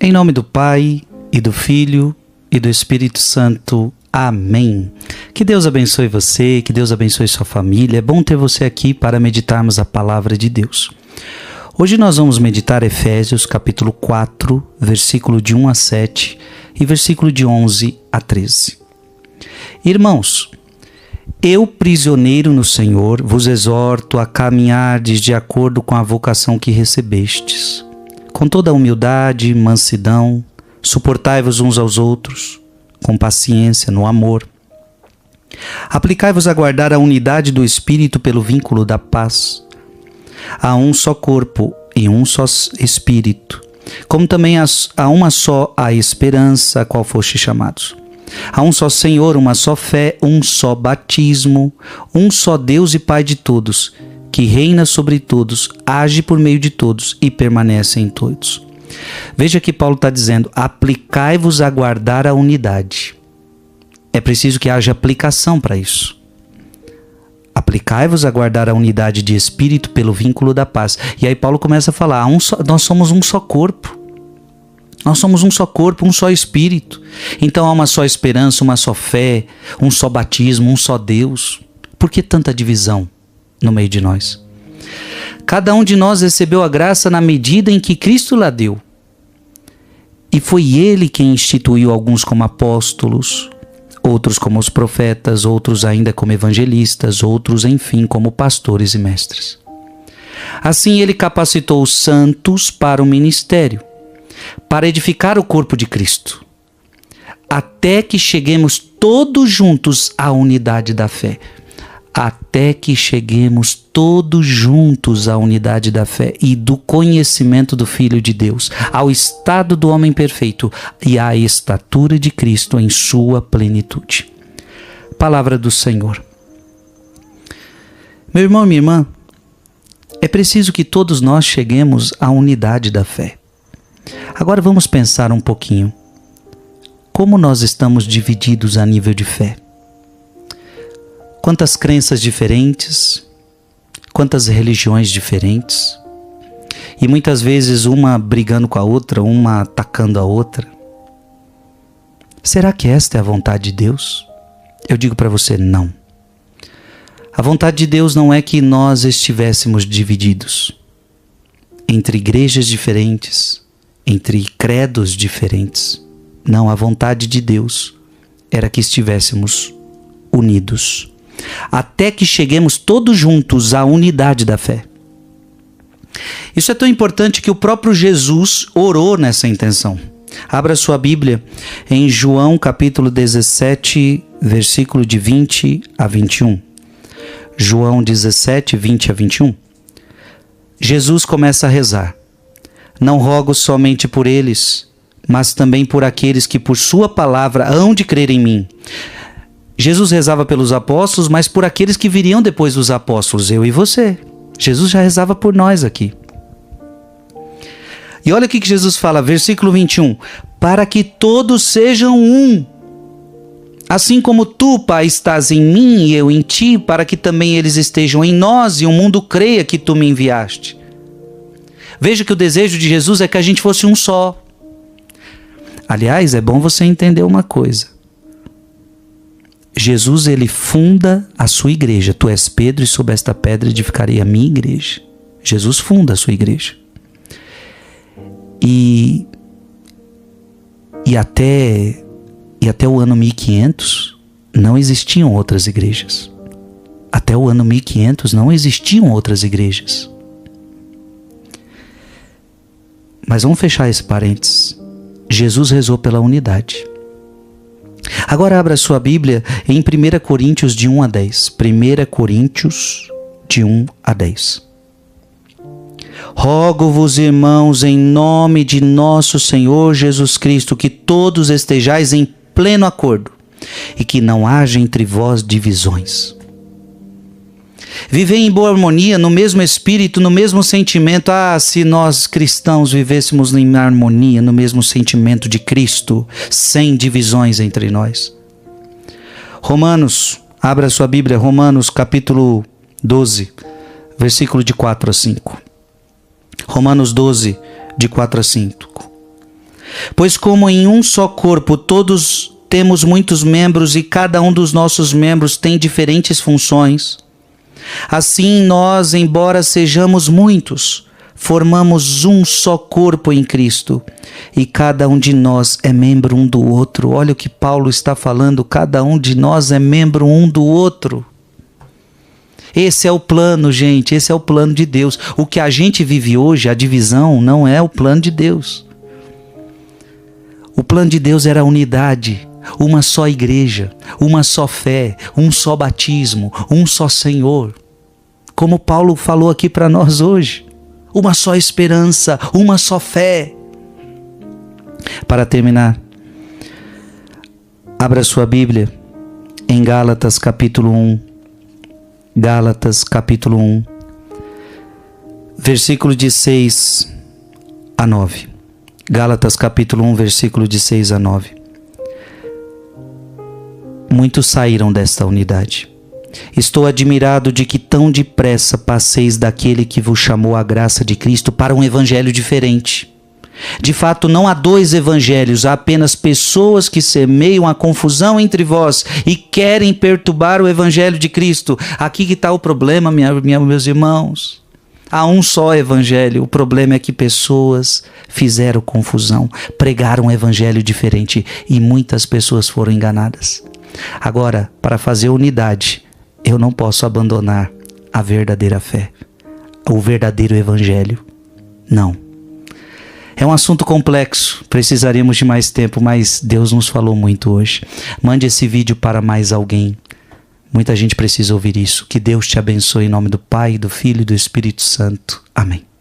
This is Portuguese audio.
Em nome do Pai, e do Filho, e do Espírito Santo. Amém. Que Deus abençoe você, que Deus abençoe sua família. É bom ter você aqui para meditarmos a palavra de Deus. Hoje nós vamos meditar Efésios capítulo 4, versículo de 1 a 7 e versículo de 11 a 13. Irmãos, eu, prisioneiro no Senhor, vos exorto a caminhardes de acordo com a vocação que recebestes, com toda a humildade, mansidão, suportai-vos uns aos outros, com paciência, no amor. Aplicai-vos a guardar a unidade do Espírito pelo vínculo da paz. Há um só corpo e um só Espírito, como também há uma só a esperança a qual fostes chamados. Há um só Senhor, uma só fé, um só batismo, um só Deus e Pai de todos, que reina sobre todos, age por meio de todos e permanece em todos. Veja que Paulo está dizendo, aplicai-vos a guardar a unidade. É preciso que haja aplicação para isso. Aplicai-vos a guardar a unidade de espírito pelo vínculo da paz. E aí Paulo começa a falar, nós somos um só corpo. Nós somos um só corpo, um só espírito. Então há uma só esperança, uma só fé, um só batismo, um só Deus. Por que tanta divisão no meio de nós? Cada um de nós recebeu a graça na medida em que Cristo lá deu. E foi Ele quem instituiu alguns como apóstolos, outros como os profetas, outros ainda como evangelistas, outros, enfim, como pastores e mestres. Assim Ele capacitou os santos para o ministério, para edificar o corpo de Cristo, até que cheguemos todos juntos à unidade da fé. Até que cheguemos todos juntos à unidade da fé e do conhecimento do Filho de Deus, ao estado do homem perfeito e à estatura de Cristo em sua plenitude. Palavra do Senhor. Meu irmão e minha irmã, é preciso que todos nós cheguemos à unidade da fé. Agora vamos pensar um pouquinho. Como nós estamos divididos a nível de fé? Quantas crenças diferentes, quantas religiões diferentes, e muitas vezes uma brigando com a outra, uma atacando a outra. Será que esta é a vontade de Deus? Eu digo para você, não. A vontade de Deus não é que nós estivéssemos divididos entre igrejas diferentes, entre credos diferentes. Não, a vontade de Deus era que estivéssemos unidos, até que cheguemos todos juntos à unidade da fé. Isso é tão importante que o próprio Jesus orou nessa intenção. Abra sua Bíblia em João capítulo 17, versículo de 20 a 21. João 17, 20 a 21. Jesus começa a rezar. Não rogo somente por eles, mas também por aqueles que por sua palavra hão de crer em mim. Jesus rezava pelos apóstolos, mas por aqueles que viriam depois dos apóstolos, eu e você. Jesus já rezava por nós aqui. E olha o que Jesus fala, versículo 21. Para que todos sejam um. Assim como tu, Pai, estás em mim e eu em ti, para que também eles estejam em nós e o mundo creia que tu me enviaste. Veja que o desejo de Jesus é que a gente fosse um só. Aliás, é bom você entender uma coisa. Jesus, ele funda a sua igreja. Tu és Pedro e sobre esta pedra edificarei a minha igreja. Jesus funda a sua igreja. E até o ano 1500 não existiam outras igrejas. Até o ano 1500 não existiam outras igrejas. Mas vamos fechar esse parênteses. Jesus rezou pela unidade. Agora abra sua Bíblia em 1 Coríntios de 1 a 10. 1 Coríntios de 1 a 10. Rogo-vos, irmãos, em nome de nosso Senhor Jesus Cristo, que todos estejais em pleno acordo e que não haja entre vós divisões. Vivei em boa harmonia, no mesmo espírito, no mesmo sentimento. Se nós cristãos vivêssemos em harmonia, no mesmo sentimento de Cristo, sem divisões entre nós. Romanos, abra sua Bíblia, Romanos capítulo 12, versículo de 4 a 5. Romanos 12, de 4 a 5. Pois como em um só corpo todos temos muitos membros e cada um dos nossos membros tem diferentes funções, assim nós, embora sejamos muitos, formamos um só corpo em Cristo e cada um de nós é membro um do outro. Olha o que Paulo está falando, cada um de nós é membro um do outro. Esse é o plano, gente, esse é o plano de Deus. O que a gente vive hoje, a divisão, não é o plano de Deus. O plano de Deus era a unidade, uma só igreja, uma só fé, um só batismo, um só Senhor. Como Paulo falou aqui para nós hoje. Uma só esperança, uma só fé. Para terminar, abra sua Bíblia em Gálatas capítulo 1. Gálatas capítulo 1, versículo de 6 a 9. Gálatas capítulo 1, versículo de 6 a 9. Muitos saíram desta unidade. Estou admirado de que tão depressa passeis daquele que vos chamou à graça de Cristo para um evangelho diferente. De fato, não há dois evangelhos, há apenas pessoas que semeiam a confusão entre vós e querem perturbar o evangelho de Cristo. Aqui que está o problema, meus irmãos. Há um só evangelho, o problema é que pessoas fizeram confusão, pregaram um evangelho diferente e muitas pessoas foram enganadas. Agora, para fazer unidade, eu não posso abandonar a verdadeira fé, o verdadeiro evangelho. Não. É um assunto complexo, precisaríamos de mais tempo, mas Deus nos falou muito hoje. Mande esse vídeo para mais alguém. Muita gente precisa ouvir isso. Que Deus te abençoe em nome do Pai, do Filho e do Espírito Santo. Amém.